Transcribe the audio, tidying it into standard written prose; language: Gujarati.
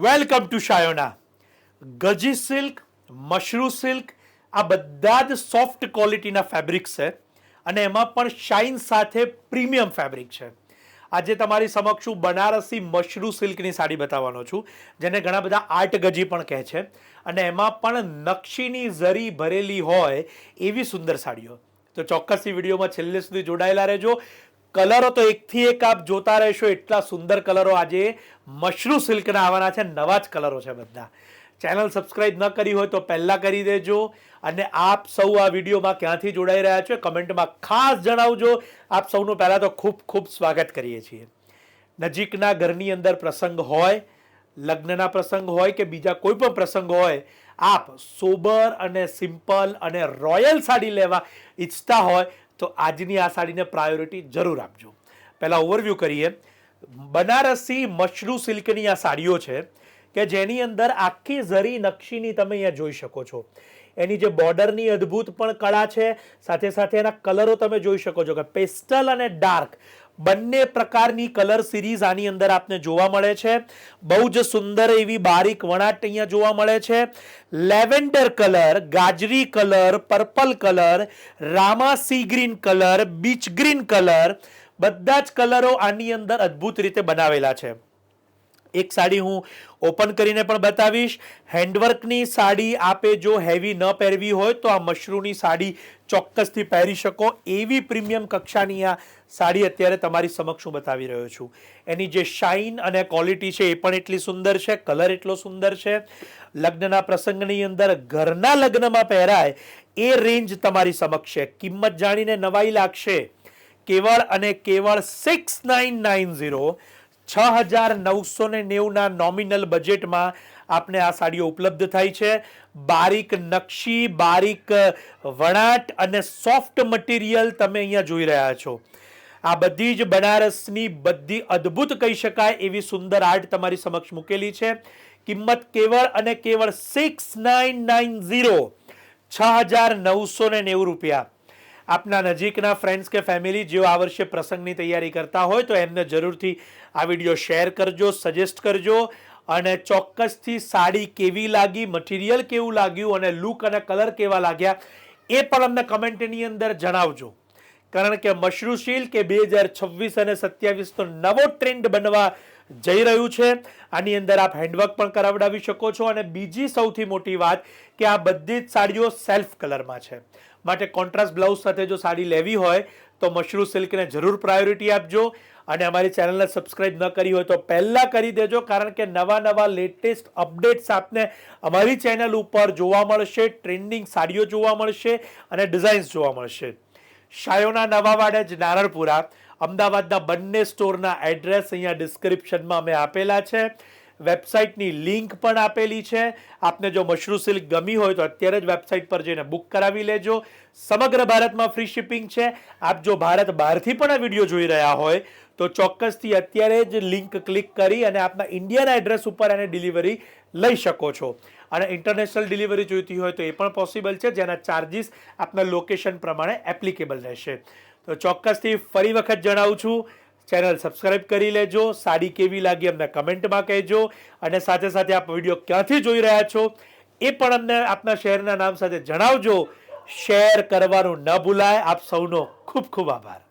Welcome to Shayona. ગજી સિલ્ક, મશરૂ સિલ્ક આ બધા જ સોફ્ટ ક્વોલિટીના ફેબ્રિક્સ છે અને એમાં પણ શાઇન સાથે પ્રીમિયમ ફેબ્રિક છે. આજે તમારી સમક્ષ હું બનારસી મશરૂ સિલ્કની સાડી બતાવવાનો છું, જેને ઘણા બધા આર્ટ ગજી પણ કહે છે, અને એમાં પણ નકશીની ઝરી ભરેલી હોય એવી સુંદર સાડીઓ. તો ચોક્કસથી વિડીયોમાં છેલ્લે સુધી જોડાયેલા રહેજો. કલરો તો એકથી એક આપ જોતા રહેશો, એટલા સુંદર કલરો આજે મશરૂ સિલ્કના આવવાના છે. નવા જ કલરો છે બધા. ચેનલ સબસ્ક્રાઇબ ન કરી હોય તો પહેલાં કરી દેજો, અને આપ સૌ આ વિડીયોમાં ક્યાંથી જોડાઈ રહ્યા છો કમેન્ટમાં ખાસ જણાવજો. આપ સૌનું પહેલાં તો ખૂબ ખૂબ સ્વાગત કરીએ છીએ. નજીકના ઘરની અંદર પ્રસંગ હોય, લગ્નના પ્રસંગ હોય કે બીજા કોઈ પણ પ્રસંગ હોય, આપ સોબર અને સિમ્પલ અને રોયલ સાડી લેવા ઈચ્છતા હોય તો આજની આ સાડીને પ્રાયોરિટી જરૂર આપજો. પહેલાં ઓવરવ્યૂ કરીએ. બનારસી મશરૂ સિલ્કની આ સાડીઓ છે કે જેની અંદર આખી ઝરી નકશીની તમે અહીંયા જોઈ શકો છો. એની જે બોર્ડરની અદ્ભુત પણ કળા છે, સાથે સાથે એના કલરો તમે જોઈ શકો છો કે પેસ્ટલ અને ડાર્ક બંને પ્રકારની કલર સિરીઝ આની અંદર આપને જોવા મળે છે. બહુ જ સુંદર એવી બારીક વણાટ અહીંયા જોવા મળે છે. લેવેન્ડર કલર, ગાજરી કલર, પર્પલ કલર, રામા sea green colour, beach green colour, બધા જ કલરો આની અંદર અદ્ભુત રીતે બનાવેલા છે. એક સાડી હું ઓપન કરીને પણ બતાવીશ. હેન્ડવર્કની સાડી આપે જો હેવી ન પહેરવી હોય તો આ મશરૂની સાડી ચોક્કસથી પહેરી શકો. એવી પ્રીમિયમ કક્ષાની આ સાડી અત્યારે તમારી સમક્ષ હું બતાવી રહ્યો છું. એની જે શાઇન અને ક્વોલિટી છે એ પણ એટલી સુંદર છે, કલર એટલો સુંદર છે. લગ્નના પ્રસંગની અંદર ઘરના લગ્નમાં પહેરાય એ રેન્જ તમારી સમક્ષ છે. કિંમત જાણીને નવાઈ લાગશે. કેવળ અને કેવળ 6990 6,990 નોમિનલ બજેટમાં આપને આ સાડીઓ ઉપલબ્ધ થાય છે. બારીક નકશી, બારીક વણાટ અને સોફ્ટ મટીરિયલ તમે અહીંયા જોઈ રહ્યા છો. આ બધી જ બનારસની બધી અદ્ભુત કહી શકાય એવી સુંદર આર્ટ તમારી સમક્ષ મૂકેલી છે. કિંમત કેવળ અને કેવળ 6990 6,990 રૂપિયા. આપના નજીકના ફ્રેન્ડ્સ કે ફેમિલી જેઓ આ વર્ષે પ્રસંગની તૈયારી કરતા હોય તો એમને જરૂરથી આ વિડીયો શેર કરજો, સજેસ્ટ કરજો, અને ચોક્કસથી સાડી કેવી લાગી, મટીરિયલ કેવું લાગ્યું અને લુક અને કલર કેવા લાગ્યા એ પણ અમને કમેન્ટની અંદર જણાવજો. કારણ કે મશરૂ સિલ્ક એ 2026 અને 27 તો નવો ટ્રેન્ડ બનવા જઈ રહ્યું છે. આની અંદર આપ હેન્ડવર્ક પણ કરાવડાવી શકો છો, અને બીજી સૌથી મોટી વાત કે આ બધી જ સાડીઓ સેલ્ફ કલરમાં છે. માટે કોન્ટ્રાસ્ટ બ્લાઉઝ સાથે જો સાડી લેવી હોય તો મશરૂ સિલ્કને જરૂર પ્રાયોરિટી આપજો. અને અમારી ચેનલને સબસ્ક્રાઇબ ન કરી હોય તો પહેલાં કરી દેજો, કારણ કે નવા લેટેસ્ટ અપડેટ્સ આપને અમારી ચેનલ ઉપર જોવા મળશે. ટ્રેન્ડિંગ સાડીઓ જોવા મળશે અને ડિઝાઇન્સ જોવા મળશે. શાયોના નવા વાડજ નારણપુરા અમદાવાદના બંને સ્ટોરના એડ્રેસ અહીંયા ડિસ્ક્રિપ્શનમાં અમે આપેલા છે. વેબસાઇટની લિંક પણ આપેલી છે. આપને જો મશરૂ સિલ્ક ગમી હોય તો અત્યારે જ વેબસાઇટ પર જઈને બુક કરાવી લેજો. સમગ્ર ભારતમાં ફ્રી શિપિંગ છે. આપ જો ભારત બહારથી પણ આ વિડીયો જોઈ રહ્યા હોય તો ચોક્કસથી અત્યારે જ લિંક ક્લિક કરી અને આપના ઇન્ડિયન એડ્રેસ ઉપર એને ડિલિવરી લઈ શકો છો. અને ઇન્ટરનેશનલ ડિલિવરી જોઈતી હોય તો એ પણ પોસિબલ છે, જેના ચાર્જિસ આપના લોકેશન પ્રમાણે એપ્લિકેબલ રહેશે. તો ચોક્કસથી ફરી વખત જણાવું છું, ચેનલ સબસ્ક્રાઇબ કરી લેજો. સાડી કેવી લાગી અમને કમેન્ટમાં કહેજો, અને સાથે સાથે આપ વિડીયો ક્યાંથી જોઈ રહ્યા છો એ પણ અમને આપના શહેરના નામ સાથે જણાવજો. શેર કરવાનું ન ભૂલાય. આપ સૌનો ખૂબ ખૂબ આભાર.